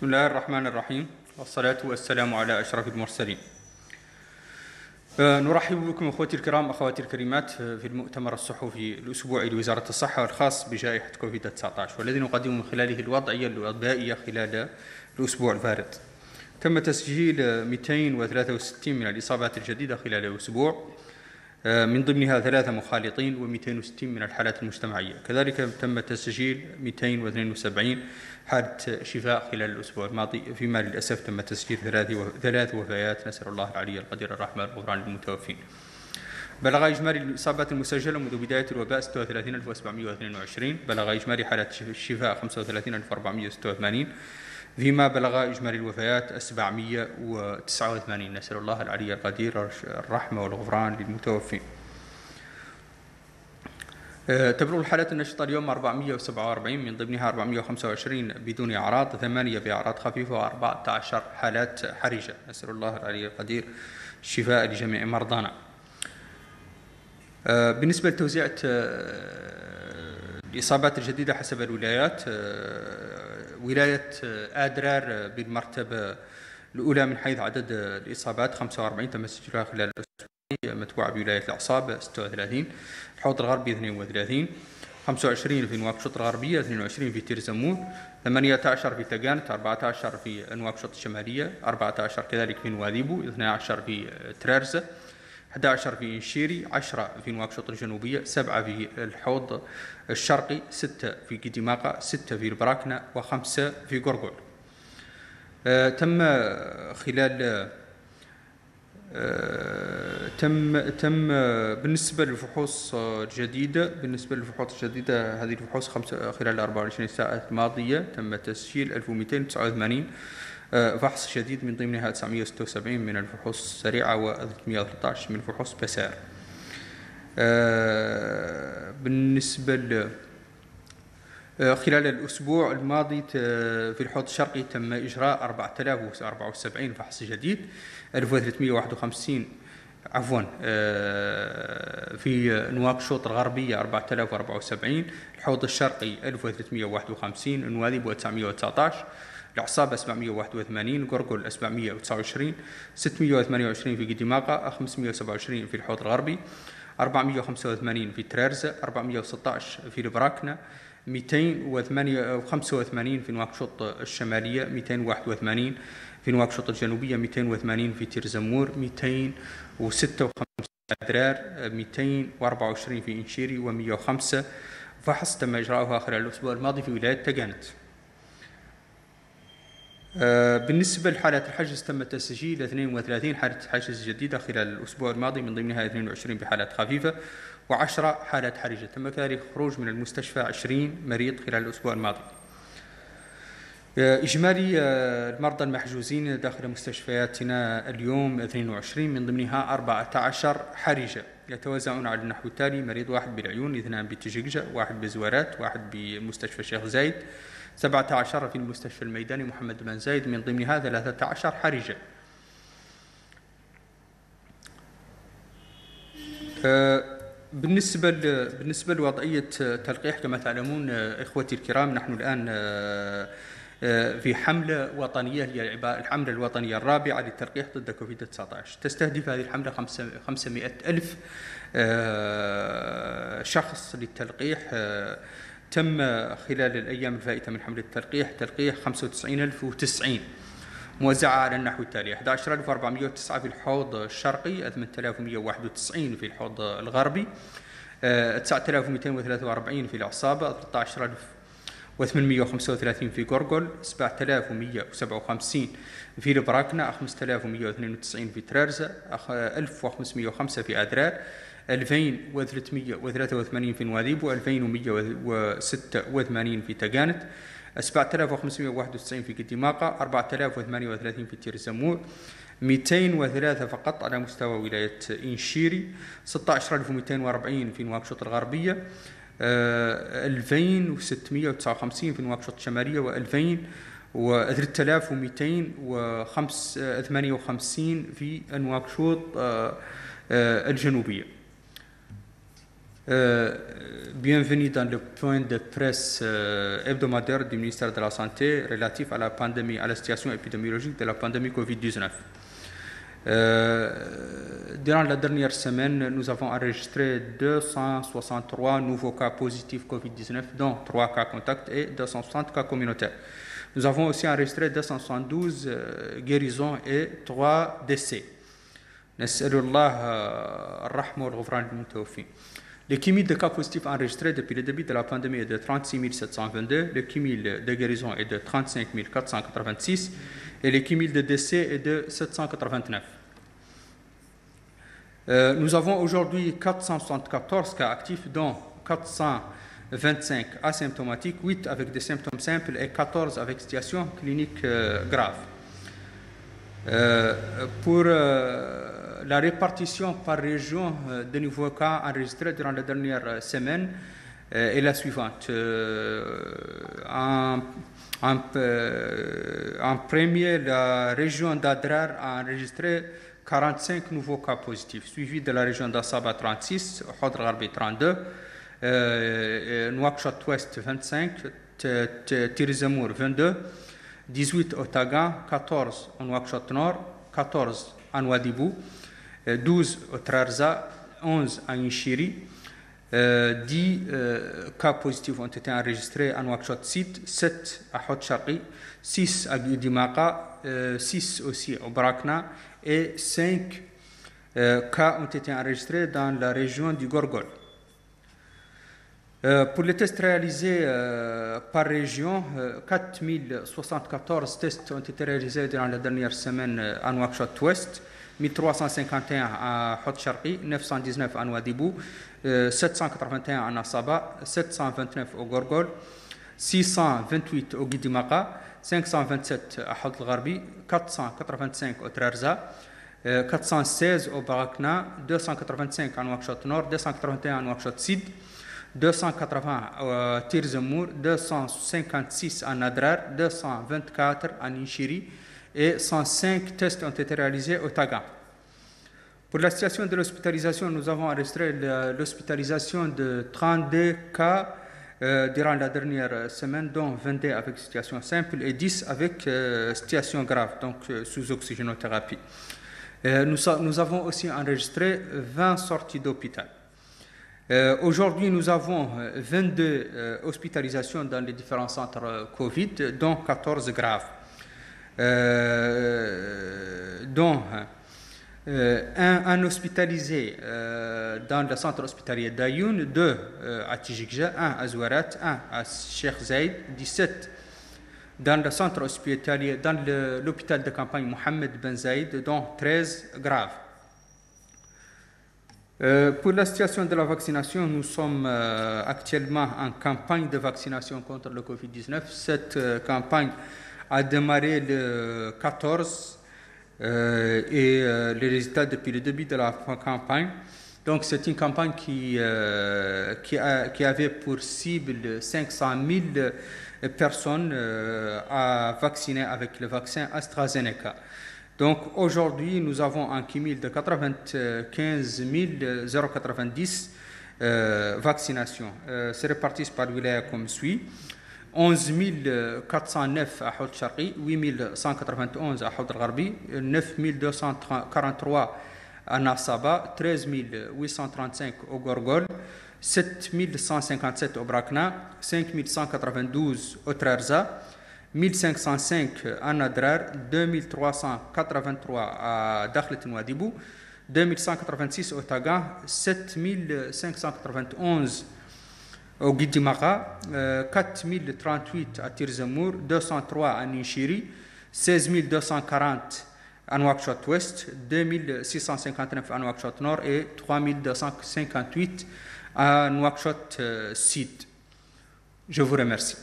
بسم الله الرحمن الرحيم، والصلاة والسلام على أشرف المرسلين. نرحب بكم أخوتي الكرام أخواتي الكريمات في المؤتمر الصحفي الأسبوعي لوزارة الصحة والخاص بجائحة كوفيد-19، والذي نقدم من خلاله الوضعية الوبائية خلال الأسبوع البارد. تم تسجيل 263 من الإصابات الجديدة خلال الأسبوع، من ضمنها 3 مخالطين و260 من الحالات المجتمعية. كذلك تم تسجيل 272 حالة شفاء خلال الأسبوع الماضي، فيما للأسف تم تسجيل 3 وفيات، نسأل الله العلي القدير الرحمة والغفران للمتوفين. بلغ إجمالي الإصابات المسجلة منذ بداية الوباء 36722. بلغ إجمالي حالات الشفاء 35486، فيما بلغ إجمالي الوفيات 789. نسأل الله العلي القدير الرحمة والغفران للمتوفين. تبلغ الحالات النشطة اليوم 447، من ضمنها 425 بدون أعراض، 8 بأعراض خفيفة، و14 حالات حرجة. نسأل الله العلي القدير الشفاء لجميع مرضانا. بالنسبة لتوزيع الإصابات الجديدة حسب الولايات، ولاية أدرار بالمرتبة الأولى من حيث عدد الإصابات 45 تم تسجيلها خلال الأسبوع، متبوعة بولاية الأعصاب 36، الحوض الغربي 32، 25 في نواكشوط الغربية، 22 في تير زمور، 18 في تقانت، 14 في نواكشوط الشمالية، 14 كذلك في نواذيبو، 12 في ترارزة، 11 في إنشيري، 10 في نواكشوط الجنوبية، 7 في الحوض الشرقي، 6 في قديماقة، 6 في البراكنة، و5 في قرقول. تم خلال تم بالنسبة للفحوص الجديدة، هذه الفحوص خلال 24 ساعة الماضية تم تسجيل 1289 فحص جديد، من ضمنها 976 من الفحوص السريعة و313 من فحوص بسائر. بالنسبة خلال الأسبوع الماضي في الحوض الشرقي تم إجراء 4074 فحص جديد، 1351 في نواكشوط الغربية 4074، الحوض الشرقي 1351، نواذيبو 919، الأعصاب 781، قرقل 729، 628 في قديماقة، 527 في الحوض الغربي، 485 في ترارزة، 416 في البراكنة، 285 في نواكشوط الشمالية، 281 في نواكشوط الجنوبية، 280 في تير زمور، 256 أدرار، 224 في إنشيري، و105 فحص تم إجراؤها خلال الأسبوع الماضي في ولاية تقانت. بالنسبة لحالات الحجز تم تسجيل 32 حالة حجز جديدة خلال الأسبوع الماضي، من ضمنها 22 بحالات خفيفة و10 حالات حرجة. تم كذلك خروج من المستشفى 20 مريض خلال الأسبوع الماضي. إجمالي المرضى المحجوزين داخل مستشفياتنا اليوم 22، من ضمنها 14 حرجة، يتوزعون على النحو التالي: مريض 1 بالعيون، 2 بتجيجة، 1 بزوارات، 1 بمستشفى الشيخ زايد، 17 في المستشفى الميداني محمد بن زايد، من ضمنها 13 حرجة. بالنسبة لوضعية تلقيح، كما تعلمون إخوتي الكرام، نحن الآن في حملة وطنية، هي الحملة الوطنية الرابعة للتلقيح ضد كوفيد-19. تستهدف هذه الحملة 500,000 شخص للتلقيح. تم خلال الأيام الفائتة من حملة التلقيح تلقيح 95,090 موزعة على النحو التالي: 11,409 في الحوض الشرقي، 8,191 في الحوض الغربي، 9,243 في العصابة، 13,835 في قرقل، 7,157 في البراكنة، 5,192 في ترارزة، 1,505 في أدرار، 2,383 في نواذيبو، 2,186 في تقانت، 7,591 في قديماقة، 4,038 في تير زمور، 203 فقط على مستوى ولاية إنشيري، 16,240 في نواكشوط الغربية، 2,659 في نواكشوط الشمالية، و3,258 في نواكشوط الجنوبية. Bienvenue dans le point de presse hebdomadaire du ministère de la Santé relatif à la pandémie, à la situation épidémiologique de la pandémie Covid-19. Durant la dernière semaine, nous avons enregistré 263 nouveaux cas positifs Covid-19, dont 3 cas contacts et 260 cas communautaires. Nous avons aussi enregistré 272 guérisons et 3 décès. Le cumul de cas positifs enregistrés depuis le début de la pandémie est de 36 722, le cumul de guérisons est de 35 486 et le cumul de décès est de 789. Nous avons aujourd'hui 474 cas actifs, dont 425 asymptomatiques, 8 avec des symptômes simples et 14 avec situation clinique grave. Pour la répartition par région de nouveaux cas enregistrés durant la dernière semaine est la suivante. En premier, la région d'Adrar a enregistré 45 nouveaux cas positifs, suivi de la région d'Assaba 36, Hodr Gharbi 32, Nouakchott Ouest 25, Tirizamur 22, 18 au Taga, 14 au Nouakchott Nord, 14 à Nouadhibou, 12 au Trarza, 11 à Inchiri, 10 cas positifs ont été enregistrés à Nouakchott Sud, 7 à Hod Sharqi, 6 à Guidimaka, 6 aussi au Brakna et 5 cas ont été enregistrés dans la région du Gorgol. Pour les tests réalisés par région, 4074 tests ont été réalisés durant la dernière semaine à Nouakchott Ouest, 1351 à Hod Sharqi, 919 à Nouadhibou, 781 à Assaba, 729 au Gorgol, 628 au Guidimaka, 527 à Hod Gharbi, 485 au Trarza, 416 au Barakna, 285 à Nouakchott Nord, 281 à Nouakchott Sud, 280 à Tirzammour, 256 à Nadrar, 224 à Ninchiri et 105 tests ont été réalisés au Taga. Pour la situation de l'hospitalisation, nous avons enregistré l'hospitalisation de 32 cas durant la dernière semaine, dont 22 avec situation simple et 10 avec situation grave, donc sous oxygénothérapie. Nous avons aussi enregistré 20 sorties d'hôpital. Aujourd'hui, nous avons 22 hospitalisations dans les différents centres Covid, dont 14 graves, dont un hospitalisé dans le centre hospitalier d'Ayoun, 2 à Tijikja, 1 à Zouarat, 1 à Cheikh Zayed, 17 dans le centre hospitalier, dans l'hôpital de campagne Mohamed Ben Zayed, dont 13 graves. Pour la situation de la vaccination, nous sommes actuellement en campagne de vaccination contre le Covid-19. Cette campagne a démarré le 14 et les résultats depuis le début de la campagne. Donc c'est une campagne qui avait pour cible 500 000 personnes à vacciner avec le vaccin AstraZeneca. Donc aujourd'hui, nous avons un cumul de 95 090 vaccinations. C'est réparti par wilaya comme suit. 11 409 à Hod Sharqi, 8 191 à Hod Gharbi, 9 243 à Nassaba, 13 835 au Gorgol, 7 157 au Brakna, 5 192 au Trarza, 1505 à Nadrar, 2383 à Dakhlet Nouadhibou, 2186 au Taga, 7591 au Guidimaka, 4038 à Tirzammour, 203 à Ninchiri, 16 240 à Nouakchott Ouest, 2659 à Nouakchott Nord et 3258 à Nouakchott Sud. Je vous remercie.